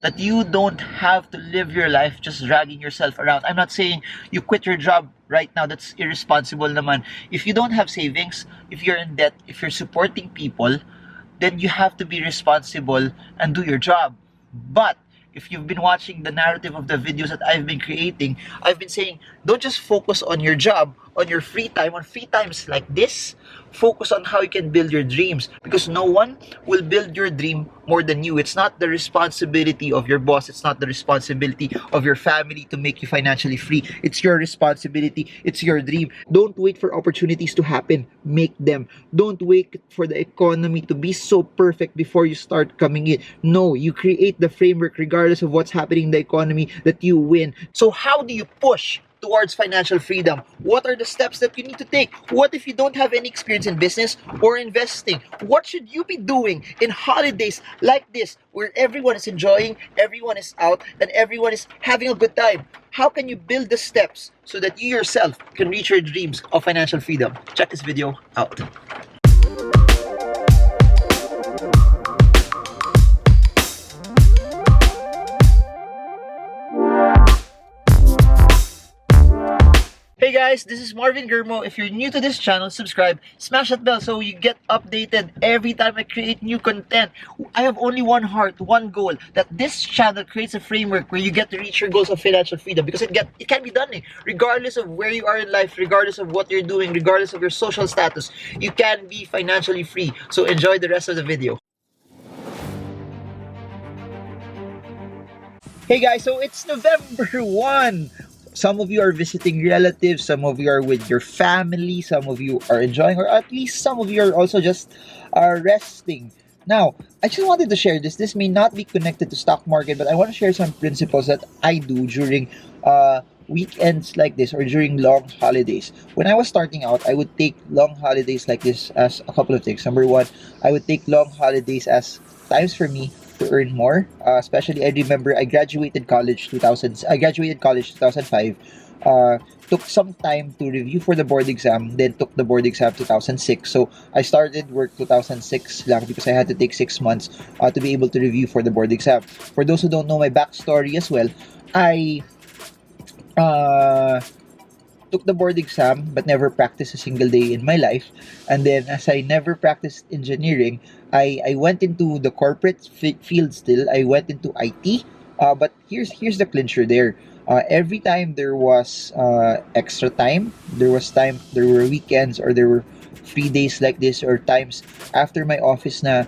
that you don't have to live your life just dragging yourself around. I'm not saying you quit your job right now. That's irresponsible naman. If you don't have savings, if you're in debt, if you're supporting people, then you have to be responsible and do your job. But if you've been watching the narrative of the videos that I've been creating, I've been saying, don't just focus on your job, on your free time, on free times like this. Focus on how you can build your dreams, because no one will build your dream more than you. It's not the responsibility of your boss, it's not the responsibility of your family to make you financially free. It's your responsibility, it's your dream. Don't wait for opportunities to happen, make them. Don't wait for the economy to be so perfect before you start coming in. No, you create the framework regardless of what's happening in the economy that you win. So how do you push towards financial freedom? What are the steps that you need to take? What if you don't have any experience in business or investing? What should you be doing in holidays like this, where everyone is enjoying, everyone is out, and everyone is having a good time? How can you build the steps so that you yourself can reach your dreams of financial freedom? Check this video out. Hey guys, this is Marvin Germo. If you're new to this channel, subscribe, smash that bell so you get updated every time I create new content. I have only one heart, one goal, that this channel creates a framework where you get to reach your goals of financial freedom, because it can be done, regardless of where you are in life, regardless of what you're doing, regardless of your social status. You can be financially free. So enjoy the rest of the video. Hey guys, so it's November 1. Some of you are visiting relatives, some of you are with your family, some of you are enjoying, or at least some of you are also just resting. Now, I just wanted to share this. This may not be connected to stock market, but I want to share some principles that I do during weekends like this or during long holidays. When I was starting out, I would take long holidays like this as a couple of things. Number one, I would take long holidays as times for me to earn more. Especially, I remember I graduated college 2005. Took some time to review for the board exam, then took the board exam 2006. So I started work 2006 lang because I had to take 6 months to be able to review for the board exam. For those who don't know my backstory as well, I uh, took the board exam but never practiced a single day in my life. And then, as I never practiced engineering, I went into the corporate field still. I went into IT. But here's the clincher there. Every time there was extra time, there were weekends, or there were free days like this, or times after my office na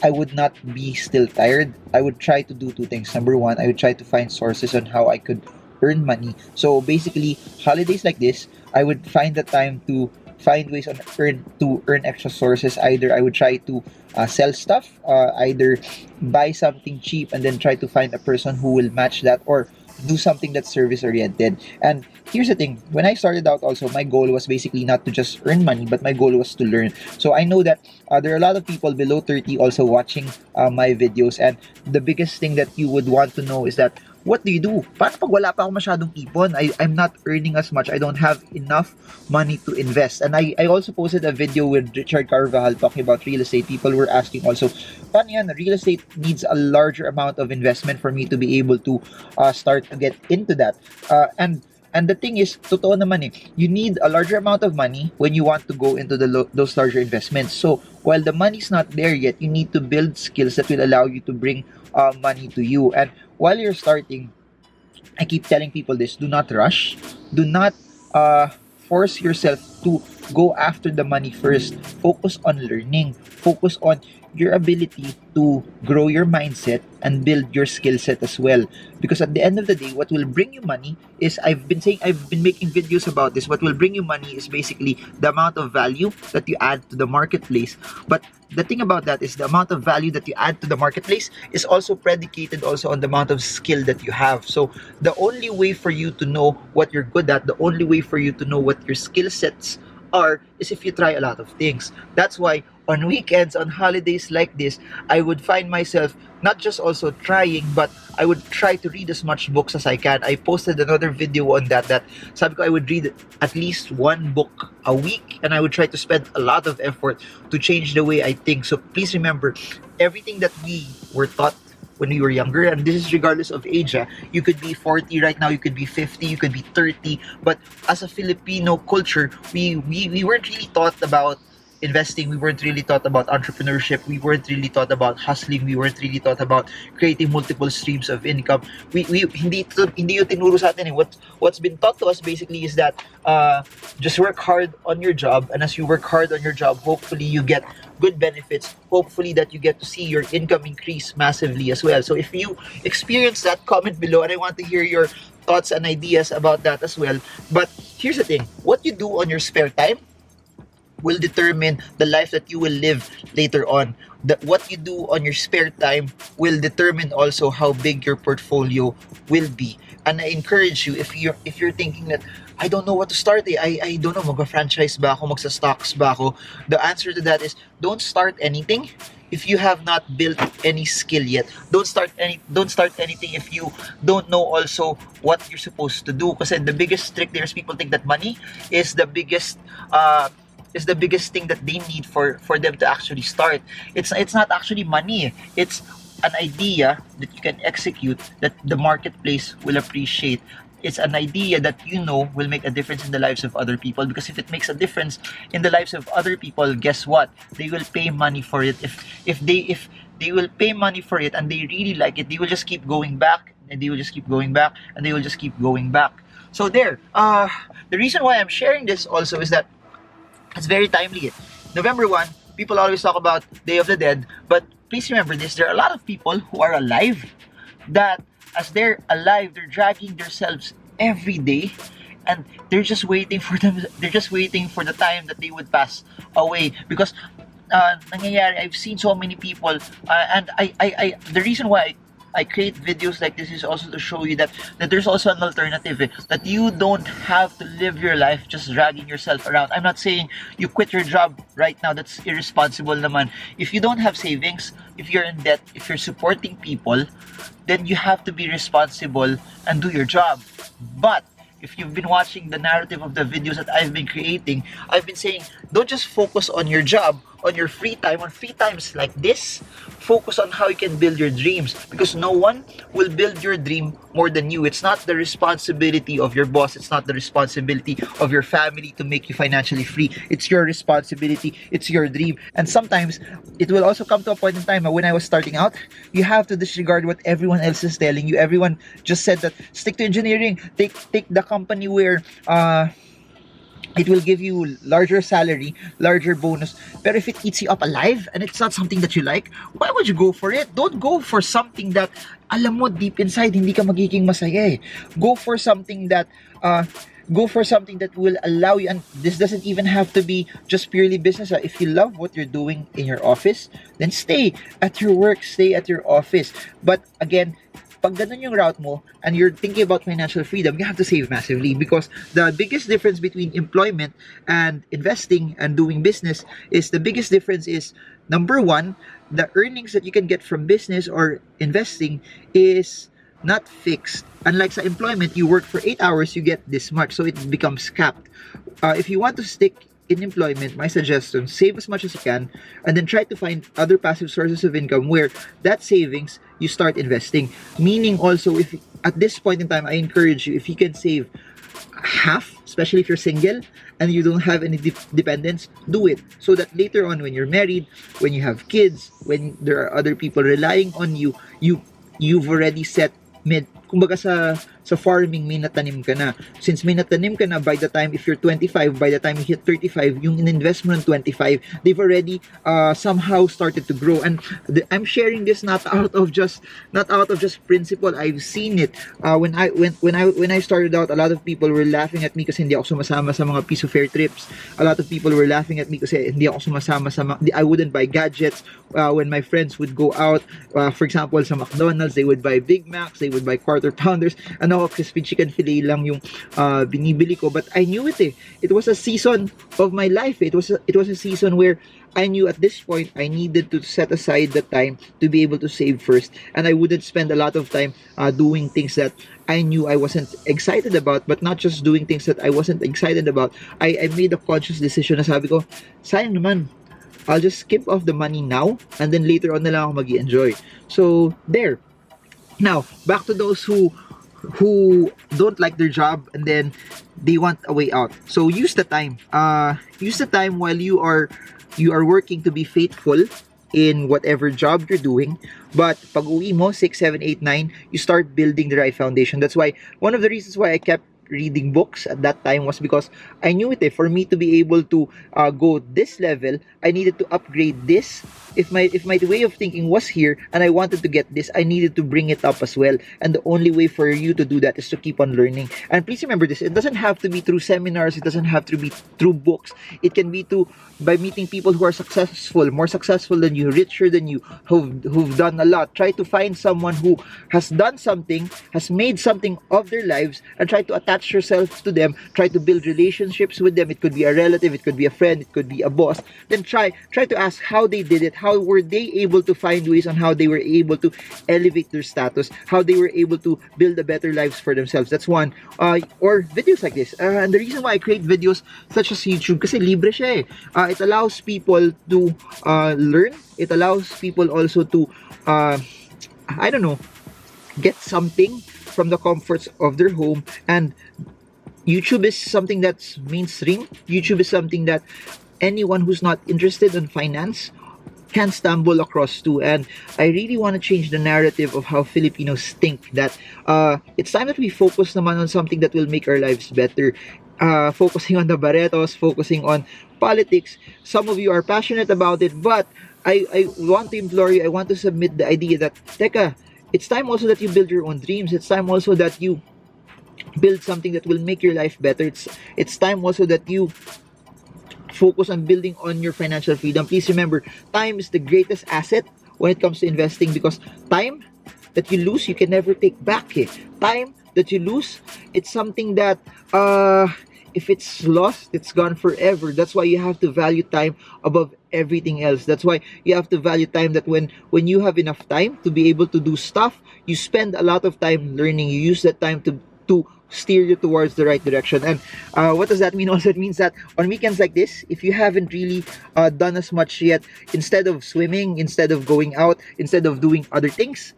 I would not be still tired. I would try to do two things. Number one, I would try to find sources on how I could earn money. So basically, holidays like this, I would find the time to find ways to earn extra sources. Either I would try to sell stuff, either buy something cheap and then try to find a person who will match that, or do something that's service oriented. And here's the thing, when I started out also, my goal was basically not to just earn money, but my goal was to learn. So I know that there are a lot of people below 30 also watching my videos, and the biggest thing that you would want to know is that, what do you do? Paano pag wala pa ako masyadong ipon? I'm not earning as much. I don't have enough money to invest. And I also posted a video with Richard Carvajal talking about real estate. People were asking also, paano yan? Real estate needs a larger amount of investment for me to be able to start to get into that. And the thing is, totoo naman you need a larger amount of money when you want to go into those larger investments. So while the money's not there yet, you need to build skills that will allow you to bring money to you. And while you're starting, I keep telling people this: do not rush, do not force yourself to go after the money first. Focus on learning, focus on your ability to grow your mindset and build your skill set as well. Because at the end of the day, what will bring you money is, I've been making videos about this. What will bring you money is basically the amount of value that you add to the marketplace. But the thing about that is, the amount of value that you add to the marketplace is also predicated also on the amount of skill that you have. So the only way for you to know what you're good at, the only way for you to know what your skill sets are, is if you try a lot of things. That's why on weekends, on holidays like this, I would find myself not just also trying, but I would try to read as much books as I can. I posted another video on that sabi ko, I would read at least one book a week, and I would try to spend a lot of effort to change the way I think. So please remember, everything that we were taught when we were younger, and this is regardless of age. You could be 40 right now, you could be 50, you could be 30, but as a Filipino culture, we weren't really taught about investing, we weren't really taught about entrepreneurship, we weren't really taught about hustling, we weren't really taught about creating multiple streams of income. We hindi yung tinuro sa atin. What's been taught to us basically is that just work hard on your job, and as you work hard on your job, hopefully you get good benefits, hopefully that you get to see your income increase massively as well. So if you experience that, comment below, and I want to hear your thoughts and ideas about that as well. But here's the thing, what you do on your spare time will determine the life that you will live later on. What you do on your spare time will determine also how big your portfolio will be. And I encourage you, if you're thinking that I don't know what to start, I don't know, mag-franchise ba ako, magsa-stocks ba ako, the answer to that is don't start anything if you have not built any skill yet. Don't start anything if you don't know also what you're supposed to do. Kasi the biggest trick there is people think that money is the biggest thing that they need for them to actually start. It's not actually money. It's an idea that you can execute that the marketplace will appreciate. It's an idea that you know will make a difference in the lives of other people, because if it makes a difference in the lives of other people, guess what? They will pay money for it. If they will pay money for it and they really like it, they will just keep going back, and they will just keep going back, and they will just keep going back. So there, the reason why I'm sharing this also is that it's very timely. November 1, people always talk about Day of the Dead, but please remember this, there are a lot of people who are alive that as they're alive, they're dragging themselves every day, and they're just waiting for the time that they would pass away. Because nangyayari, I've seen so many people, and the reason why I create videos like this is also to show you that there's also an alternative, that you don't have to live your life just dragging yourself around. I'm not saying you quit your job right now, that's irresponsible naman. If you don't have savings, if you're in debt, if you're supporting people, then you have to be responsible and do your job. But if you've been watching the narrative of the videos that I've been creating, I've been saying, don't just focus on your job, on your free time, on free times like this, focus on how you can build your dreams, because no one will build your dream more than you. It's not the responsibility of your boss, it's not the responsibility of your family to make you financially free. It's your responsibility, it's your dream. And sometimes it will also come to a point in time when I was starting out, you have to disregard what everyone else is telling you. Everyone just said that stick to engineering, take the company where it will give you larger salary, larger bonus. But if it eats you up alive and it's not something that you like, why would you go for it? Don't go for something that alam mo deep inside hindi ka magiging masaya. Go for something that will allow you, and this doesn't even have to be just purely business. If you love what you're doing in your office, then stay at your work, stay at your office. But again, pag ganun yung route mo and you're thinking about financial freedom, you have to save massively, because the biggest difference between employment and investing and doing business is, the biggest difference is, number one, the earnings that you can get from business or investing is not fixed. Unlike sa employment, you work for 8 hours, you get this much, so it becomes capped. If you want to stick in employment, my suggestion, save as much as you can, and then try to find other passive sources of income where that savings you start investing. Meaning also, if at this point in time, I encourage you, if you can save half, especially if you're single and you don't have any dependents, do it, so that later on when you're married, when you have kids, when there are other people relying on you, you've already set kumbaga sa farming, may natanim ka na. Since may natanim ka na, by the time, if you're 25, by the time you hit 35, yung investment ng 25, they've already somehow started to grow. And I'm sharing this not out of just principle. I've seen it. When I started out, a lot of people were laughing at me kasi hindi ako sumasama sa mga piso fair trips. A lot of people were laughing at me kasi hindi ako sumasama I wouldn't buy gadgets. When my friends would go out, for example, sa McDonald's, they would buy Big Macs, they would buy quarter pounders. Ano, crispy chicken fillet lang yung binibili ko. But I knew it. It was a season of my life. It was a season where I knew at this point I needed to set aside the time to be able to save first, and I wouldn't spend a lot of time doing things that I knew I wasn't excited about. But not just doing things that I wasn't excited about, I made a conscious decision na sabi ko, sayang naman, I'll just skip off the money now, and then later on na lang ako mag-enjoy. So there, Now, back to those who don't like their job and then they want a way out. So use the time. Use the time while you are working to be faithful in whatever job you're doing. But pag uwi mo, 6, 7, 8, 9, you start building the right foundation. That's why one of the reasons why I kept reading books at that time was because I knew it. For me to be able to go this level, I needed to upgrade this. If my way of thinking was here and I wanted to get this, I needed to bring it up as well. And the only way for you to do that is to keep on learning. And please remember this: it doesn't have to be through seminars. It doesn't have to be through books. It can be to by meeting people who are successful, more successful than you, richer than you, who've done a lot. Try to find someone who has done something, has made something of their lives, and try to attach yourself to them. Try to build relationships with them. It could be a relative, it could be a friend, it could be a boss. Then try to ask how they did it. How were they able to find ways on how they were able to elevate their status? How they were able to build a better lives for themselves. That's one. Or videos like this. And the reason why I create videos such as YouTube, kasi libre siya eh. It allows people to learn. It allows people also to, I don't know, get something from the comforts of their home. And YouTube is something that's mainstream. YouTube is something that anyone who's not interested in finance can stumble across too. And I really want to change the narrative of how Filipinos think that it's time that we focus naman on something that will make our lives better. Focusing on the Barretos, focusing on politics. Some of you are passionate about it, but I want to implore you, I want to submit the idea that, teka, it's time also that you build your own dreams. It's time also that you build something that will make your life better. It's time also that you focus on building on your financial freedom. Please remember, time is the greatest asset when it comes to investing, because time that you lose, you can never take back. Eh. Time that you lose, it's something that if it's lost, it's gone forever. That's why you have to value time above everything else. That's why you have to value time, that when you have enough time to be able to do stuff, you spend a lot of time learning. You use that time to steer you towards the right direction. And what does that mean? Also, it means that on weekends like this, if you haven't really done as much yet, instead of swimming, instead of going out, instead of doing other things,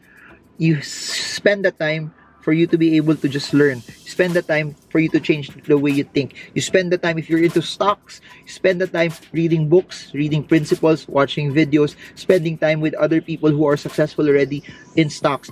you spend the time for you to be able to just learn. You spend the time for you to change the way you think. You spend the time, if you're into stocks, you spend the time reading books, reading principles, watching videos, spending time with other people who are successful already in stocks.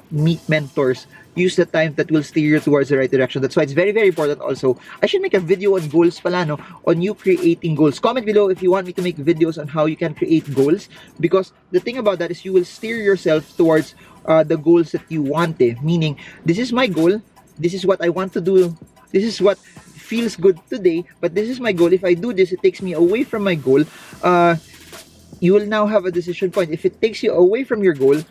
Meet mentors. Use the time that will steer you towards the right direction. That's why it's very, very important also. I should make a video on goals pala, no? On you creating goals. Comment below if you want me to make videos on how you can create goals. Because the thing about that is you will steer yourself towards the goals that you want. Eh. Meaning, this is my goal. This is what I want to do. This is what feels good today. But this is my goal. If I do this, it takes me away from my goal. You will now have a decision point. If it takes you away from your goal,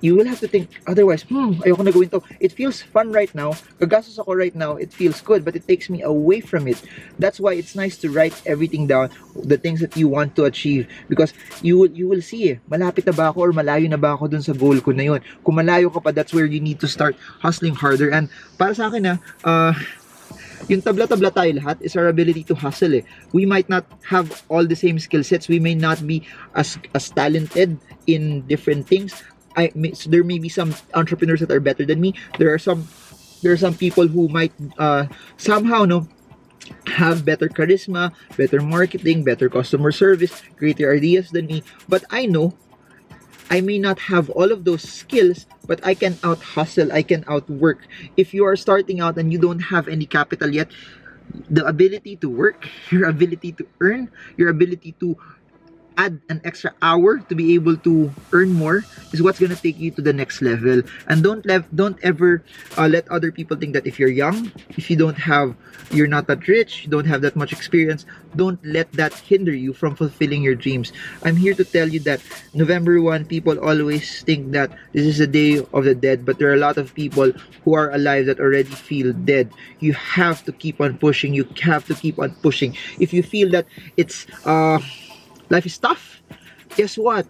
you will have to think otherwise. Ayoko na gawin to. It feels fun right now. Gagastos ako right now. It feels good, but it takes me away from it. That's why it's nice to write everything down, the things that you want to achieve, because you will see, malapit na ba ako or malayo na ba ako dun sa goal ko na yun. Kung malayo ka pa, that's where you need to start hustling harder. And para sa akin yung tabla-tabla tayo lahat is our ability to hustle eh. We might not have all the same skill sets. We may not be as talented in different things. So there may be some entrepreneurs that are better than me. There are some people who might somehow have better charisma, better marketing, better customer service, greater ideas than me. But I know I may not have all of those skills, but I can out hustle, I can outwork. If you are starting out and you don't have any capital yet, the ability to work, your ability to earn, your ability to add an extra hour to be able to earn more is what's gonna take you to the next level. And don't ever let other people think that if you're young, if you're not that rich, you don't have that much experience, don't let that hinder you from fulfilling your dreams. I'm here to tell you that November 1, people always think that this is the day of the dead, but there are a lot of people who are alive that already feel dead. You have to keep on pushing. You have to keep on pushing. If you feel that it's life is tough, guess what?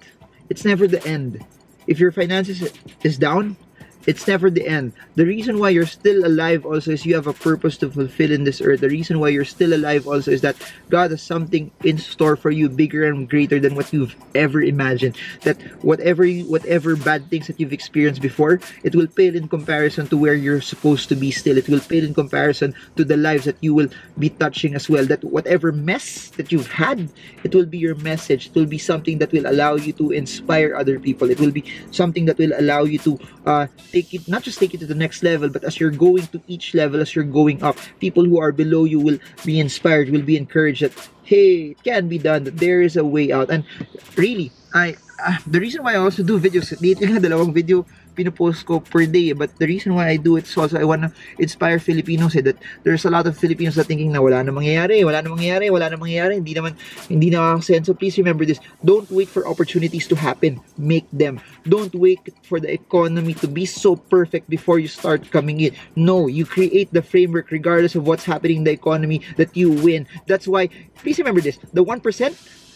It's never the end. If your finances is down, It's never the end. The reason why you're still alive also is you have a purpose to fulfill in this earth. The reason why you're still alive also is that God has something in store for you bigger and greater than what you've ever imagined. That whatever bad things that you've experienced before, it will pale in comparison to where you're supposed to be still. It will pale in comparison to the lives that you will be touching as well. That whatever mess that you've had, it will be your message. It will be something that will allow you to inspire other people. It will be something that will allow you to take it, not just take it to the next level, but as you're going to each level, as you're going up, people who are below you will be inspired, will be encouraged that hey, it can be done, that there is a way out. And really, the reason why I also do videos, dito nga dalawang video pinopost ko per day, but the reason why I do it is also I want to inspire Filipinos, that there's a lot of Filipinos that thinking na wala na mangyayari, hindi na makakasen. So please remember this, don't wait for opportunities to happen, make them. Don't wait for the economy to be so perfect before you start coming in. No, you create the framework regardless of what's happening in the economy, that you win. That's why, please remember this, the 1%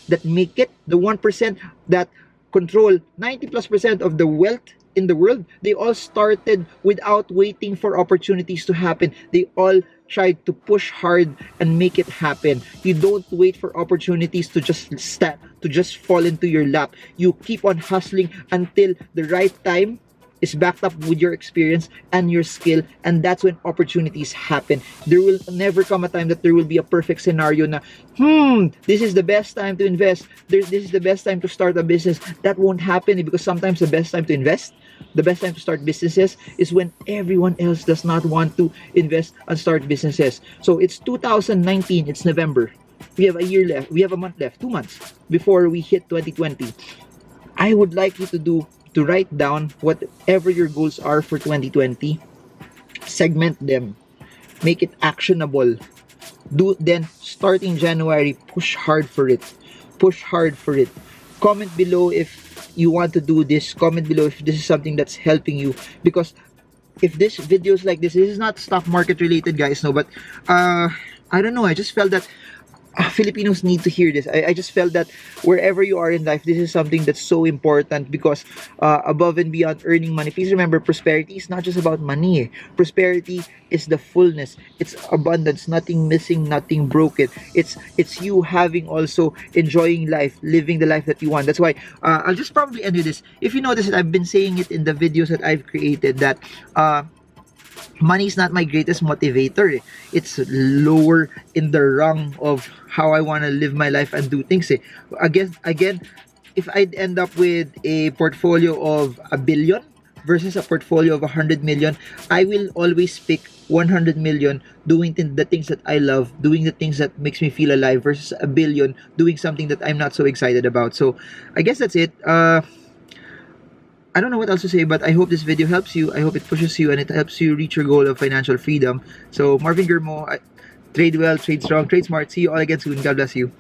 that make it, the 1% that control 90+% of the wealth in the world, they all started without waiting for opportunities to happen. They all tried to push hard and make it happen. You don't wait for opportunities to just fall into your lap. You keep on hustling until the right time is backed up with your experience and your skill, and that's when opportunities happen. There will never come a time that there will be a perfect scenario na this is the best time to invest, this is the best time to start a business. That won't happen, because sometimes the best time to invest, the best time to start businesses is when everyone else does not want to invest and start businesses. So it's 2019, it's November, we have a year left, we have a month left, 2 months before we hit 2020. I would like you to write down whatever your goals are for 2020, segment them, make it actionable. Then starting January, push hard for it. Comment below if you want to do this. Comment below if this is something that's helping you, because if this videos like this is not stock market related, guys, no, but I don't know, I just felt that Filipinos need to hear this. I just felt that wherever you are in life, this is something that's so important, because above and beyond earning money, please remember, prosperity is not just about money. Prosperity is the fullness. It's abundance, nothing missing, nothing broken. It's you having also enjoying life, living the life that you want. That's why I'll just probably end with this. If you notice it, I've been saying it in the videos that I've created, that money is not my greatest motivator. It's lower in the rung of how I want to live my life and do things. Again, if I'd end up with a portfolio of 1 billion versus a portfolio of 100 million, I will always pick 100 million, doing the things that I love, doing the things that makes me feel alive, versus 1 billion doing something that I'm not so excited about. So I guess that's it. I don't know what else to say, but I hope this video helps you. I hope it pushes you and it helps you reach your goal of financial freedom. So Marvin Germo, trade well, trade strong, trade smart. See you all again soon. God bless you.